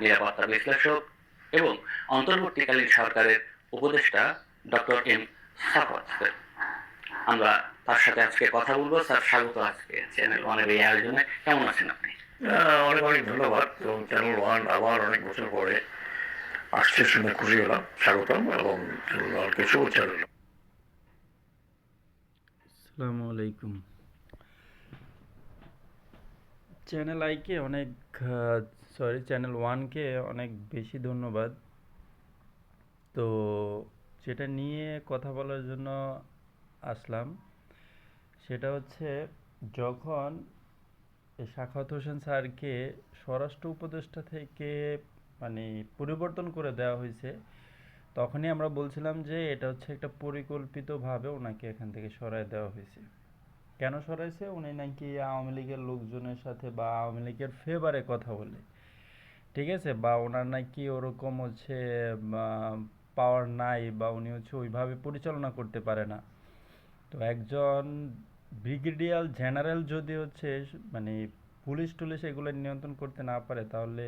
নিরাপত্তা বিশ্লেষক এবং অন্তর্বর্তীকালীন সরকারের উপদেষ্টা ডক্টর এম সাফওয়াত। আমরা তার সাথে আজকে কথা বলবো। স্যার, স্বাগত আজকে চ্যানেল ওয়ানের এই আয়োজনে। কেমন আছেন আপনি? অনেক অনেক ধন্যবাদ। এবং চ্যানেল ওয়ান আবার অনেক বছর পরে আসছে শুনে খুশি হলাম। স্বাগতম এবং চ্যানেল ওয়ানকে শুভেচ্ছা রইল। আসসালামু আলাইকুম। চ্যানেল আইকে অনেক চ্যানেল ওয়ানকে অনেক বেশি ধন্যবাদ। তো যেটা নিয়ে কথা বলার জন্য আসলাম সেটা হচ্ছে, যখন সাখাওয়াত হোসেন স্যারকে স্বরাষ্ট্র উপদেষ্টা থেকে মানে পরিবর্তন করে দেওয়া হয়েছে, তখনই আমরা বলছিলাম যে এটা হচ্ছে একটা পরিকল্পিতভাবে ওনাকে এখান থেকে সরায় দেওয়া হয়েছে। কেন সরাইছে? উনি নাকি আওয়ামী লীগের লোকজনের সাথে বা আওয়ামী লীগের ফেভারে কথা বলে, ঠিক আছে, বা ওনার নাকি ওরকম হচ্ছে পাওয়ার নাই, বা উনি হচ্ছে ওইভাবে পরিচালনা করতে পারে না। তো একজন ব্রিগেডিয়ার জেনারেল যদি হচ্ছে মানে পুলিশ টুলিশ এগুলো নিয়ন্ত্রণ করতে না পারে, তাহলে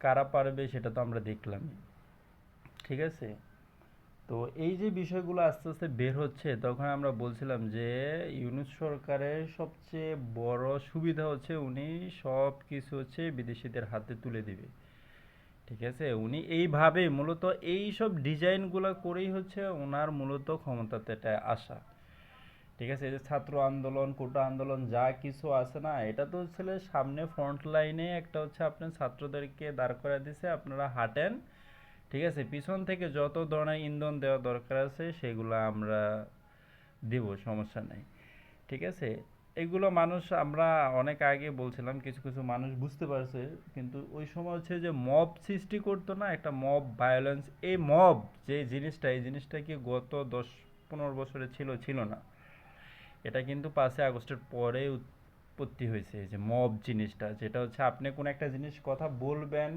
কারা পারবে সেটা তো আমরা দেখলাম, ঠিক আছে। তো এই যে বিষয়গুলো আস্তে আস্তে বের হচ্ছে, তখন আমরা বলছিলাম যে ইউনূস সরকারের সবচেয়ে বড় সুবিধা হচ্ছে উনি সব কিছু হচ্ছে বিদেশিদের হাতে তুলে দিবে, ঠিক আছে। উনি এইভাবে মূলত এই সব ডিজাইনগুলো করেই হচ্ছে ওনার মূলত ক্ষমতাতে আসা, ঠিক আছে। এই যে ছাত্র আন্দোলন, কোটা আন্দোলন যা কিছু আছে না, এটা তো হচ্ছে সামনে ফ্রন্ট লাইনে একটা হচ্ছে আপনার ছাত্রদেরকে দাঁড় করে দিছে, আপনারা হাঁটেন, ঠিক আছে, পিছন থেকে যত ধরনের ইন্ধন দেওয়া দরকার আছে সেগুলো আমরা দেব, সমস্যা নাই, ঠিক আছে। এগুলো মানুষ আমরা অনেক আগে বলছিলাম, কিছু কিছু মানুষ বুঝতে পারছে, কিন্তু ওই সময় হচ্ছে যে মব সৃষ্টি করতো না, একটা মব ভায়োলেন্স, এই মব যে জিনিসটা, এই জিনিসটা কি গত 10-15 বছরে ছিল? ছিল না। এটা কিন্তু 5ই আগস্টের পরে উৎপত্তি হয়েছে, যে মব জিনিসটা, যেটা হচ্ছে আপনি কোন একটা জিনিস কথা বলবেন,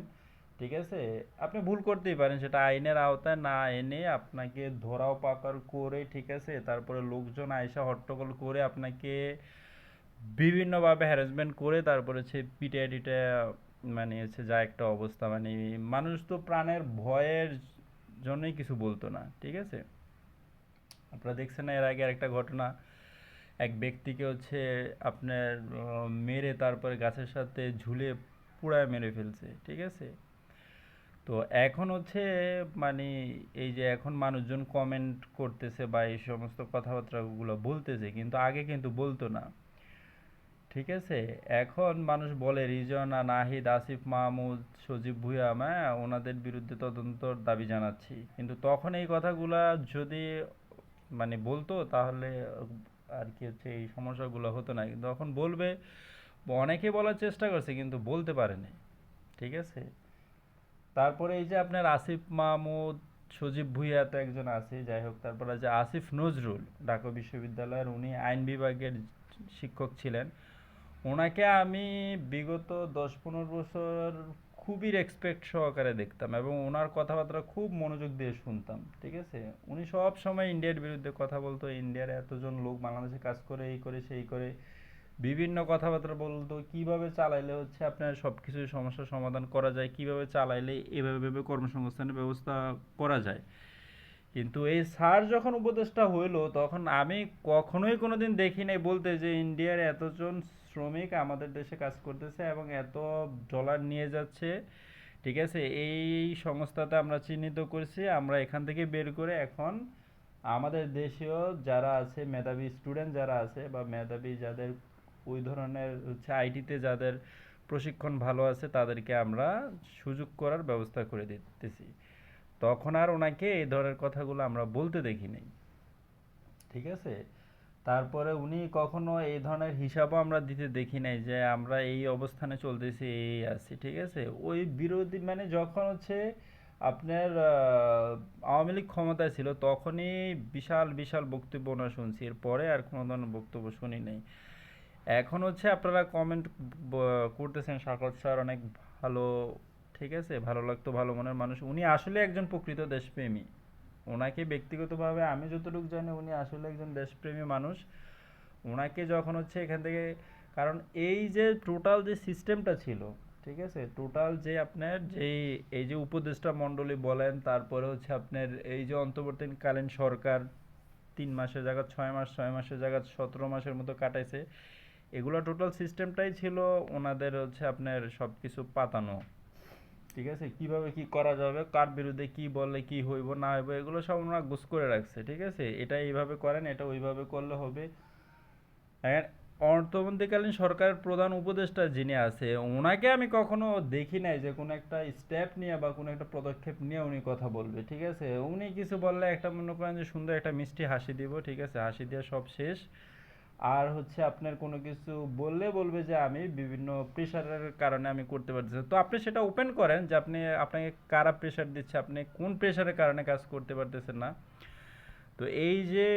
ঠিক আছে, আপনি ভুল করতেই পারেন, সেটা আইনের আওতায় না এনে আপনাকে ধরাও পাকড় করে, ঠিক আছে, তারপরে লোকজন আইসা হট্টগোল করে আপনাকে বিভিন্নভাবে হ্যারাসমেন্ট করে তারপরে হচ্ছে পিটায় টিটায়, মানে হচ্ছে যা একটা অবস্থা, মানে মানুষ তো প্রাণের ভয়ের জন্যই কিছু বলতো না, ঠিক আছে। আপনারা দেখছেন না এর আগে আরেকটা ঘটনা, এক ব্যক্তিকে হচ্ছে আপনার মেরে তারপরে গাছের সাথে ঝুলে পুড়ায় মেরে ফেলছে, ঠিক আছে। তো এখন হচ্ছে মানে এই যে এখন মানুষজন কমেন্ট করতেছে বা এই সমস্ত কথাবার্তাগুলো বলতেছে, কিন্তু আগে কিন্তু বলতো না, ঠিক আছে। এখন মানুষ বলে রিজওয়ানা, নাহিদ, আসিফ মাহমুদ, সজীব ভুঁইয়া, হ্যাঁ, ওনাদের বিরুদ্ধে তদন্তর দাবি জানাচ্ছি, কিন্তু তখন এই কথাগুলা যদি মানে বলতো তাহলে আর কি হচ্ছে এই সমস্যাগুলো হতো না, কিন্তু এখন বলবে, অনেকে বলার চেষ্টা করছে কিন্তু বলতে পারেনি, ঠিক আছে। তারপরে এই যে আপনার আসিফ মাহমুদ, সজীব ভুঁইয়া তো একজন আছে, যাই হোক, তারপরে যে আসিফ নজরুল, ঢাকা বিশ্ববিদ্যালয়ের, উনি আইন বিভাগের শিক্ষক ছিলেন, ওনাকে আমি বিগত 10-15 বছর খুবই রেসপেক্ট সহকারে দেখতাম এবং ওনার কথাবার্তা খুব মনোযোগ দিয়ে শুনতাম, ঠিক আছে। উনি সব সময় ইন্ডিয়ার বিরুদ্ধে কথা বলতো, ইন্ডিয়ার এতজন লোক বাংলাদেশে কাজ করে, এই করে সেই করে বিভিন্ন কথাবার্তা বলতো, কিভাবে চালাইলে হচ্ছে আপনার সব কিছু সমস্যার সমাধান করা যায়, কিভাবে চালাইলে এভাবে কর্মসংস্থানের ব্যবস্থা করা যায়। কিন্তু এই স্যার যখন উপদেষ্টা হইলো, তখন আমি কখনোই কোনোদিন দেখি নাই বলতে যে ইন্ডিয়ার এতজন শ্রমিক আমাদের দেশে কাজ করতেছে এবং এত ডলার নিয়ে যাচ্ছে, ঠিক আছে, এই সংস্থাতে আমরা চিহ্নিত করছি, আমরা এখান থেকে বের করে এখন আমাদের দেশেও যারা আছে মেধাবী স্টুডেন্ট যারা আছে বা মেধাবী যাদের ওই ধরনের হচ্ছে আইটিতে যাদের প্রশিক্ষণ ভালো আছে তাদেরকে আমরা সুযোগ করার ব্যবস্থা করে দিতেছি। তখন আর ওনাকে এই ধরনের কথাগুলো আমরা বলতে দেখি নাই, ঠিক আছে। তারপরে উনি কখনো এই ধরনের হিসাবও আমরা দিতে দেখি নাই যে আমরা এই অবস্থানে চলতেছি, এই আছি, ঠিক আছে। ওই বিরোধী মানে যখন হচ্ছে আপনার আওয়ামী লীগ ক্ষমতায় ছিল তখনই বিশাল বিশাল বক্তব্য ওনার শুনছি, এরপরে আর কোনো ধরনের বক্তব্য শুনি নাই। এখন হচ্ছে আপনারা কমেন্ট করতেছেন সাখাওয়াত স্যার অনেক ভালো, ঠিক আছে, ভালো লাগতো, ভালো মনের মানুষ, উনি আসলে একজন প্রকৃত দেশপ্রেমী। ওনাকে ব্যক্তিগতভাবে আমি যতটুকু জানি উনি আসলে একজন দেশপ্রেমী মানুষ। ওনাকে যখন হচ্ছে এখান থেকে, কারণ এই যে টোটাল যে সিস্টেমটা ছিল, ঠিক আছে, টোটাল যে আপনার যেই এই যে উপদেষ্টা মণ্ডলী বলেন, তারপরে হচ্ছে আপনার এই যে অন্তর্বর্তীকালীন সরকার 3 মাসের জায়গা 6 মাস, 6 মাসের জায়গা 17 মাসের মতো কাটাইছে, এগুলো টোটাল সিস্টেমটাই ছিল ওনাদের হচ্ছে আপনার সব কিছু পাতানো। ঠিক আছে, কিভাবে কি করা যাবে, কার বিরুদ্ধে কি বললে কি হইব না হইব, এগুলো সব ওনারা গুছ করে রাখছে। ঠিক আছে, এটা এইভাবে করেন, এটা ওইভাবে করলে হবে। আর অন্তর্বর্তীকালীন সরকারের প্রধান উপদেষ্টা যিনি আছে, ওনাকে আমি কখনো দেখি নাই যে কোনো একটা স্টেপ নিয়ে বা কোনো একটা পদক্ষেপ নিয়ে উনি কথা বলবে। ঠিক আছে, উনি কিছু বললে একটা মনে করেন যে সুন্দর একটা মিষ্টি হাসি দিব, ঠিক আছে, হাসি দিয়ে সব শেষ। আর হচ্ছে আপনার কোনো কিছু বললে বলবে যে আমি বিভিন্ন প্রেশারের কারণে আমি করতে পারতেছি না। তো আপনি সেটা ওপেন করেন যে আপনি, আপনাকে কারা প্রেশার দিচ্ছে, আপনি কোন প্রেশারের কারণে কাজ করতে পারতেছেন না। তো এই যে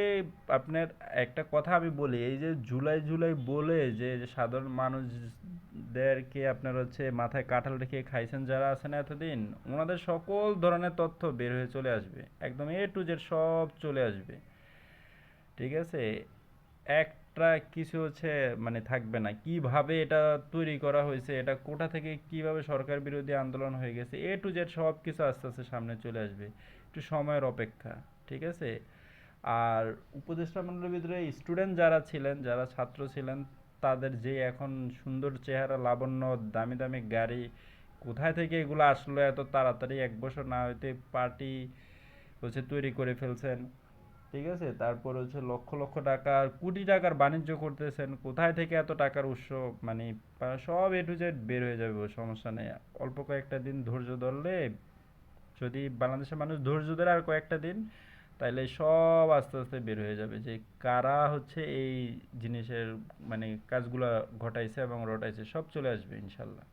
আপনার একটা কথা আমি বলি, এই যে জুলাই জুলাই বলে যে যে সাধারণ মানুষদেরকে আপনার হচ্ছে মাথায় কাঁঠাল রেখে খাইছেন যারা আছেন এতদিন, ওনাদের সকল ধরনের তথ্য বের হয়ে চলে আসবে, একদম A to Z সব চলে আসবে। ঠিক আছে, একটা কিছু হচ্ছে মানে থাকবে না, কিভাবে এটা তৈরি করা হয়েছে, এটা কোথা থেকে কিভাবে সরকার বিরোধী আন্দোলন হয়ে গেছে, A to Z সব কিছু আস্তে আস্তে সামনে চলে আসবে। একটু সময়ের অপেক্ষা। ঠিক আছে, আর উপদেষ্টা মণ্ডলীর ভিতরে স্টুডেন্ট যারা ছিলেন, যারা ছাত্র ছিলেন, তাদের যে এখন সুন্দর চেহারা, লাবণ্য, দামি দামি গাড়ি, কোথায় থেকে এগুলো আসলো এত তাড়াতাড়ি, 1 বছর না হইতে পার্টি হচ্ছে তৈরি করে ফেলছেন। ঠিক আছে, তারপর হচ্ছে লক্ষ লক্ষ টাকার, কোটি টাকার বাণিজ্য করতেছেন, কোথায় থেকে এত টাকার উৎস, মানে সব A to Z বের হয়ে যাবে, সমস্যা নেই। অল্প কয়েকটা দিন ধৈর্য ধরলে, যদি বাংলাদেশের মানুষ ধৈর্য ধরে আর কয়েকটা দিন, তাইলে সব আস্তে আস্তে বের হয়ে যাবে যে কারা হচ্ছে এই জিনিসের মানে কাজগুলা ঘটাইছে এবং রটাইছে, সব চলে আসবে ইনশাল্লাহ।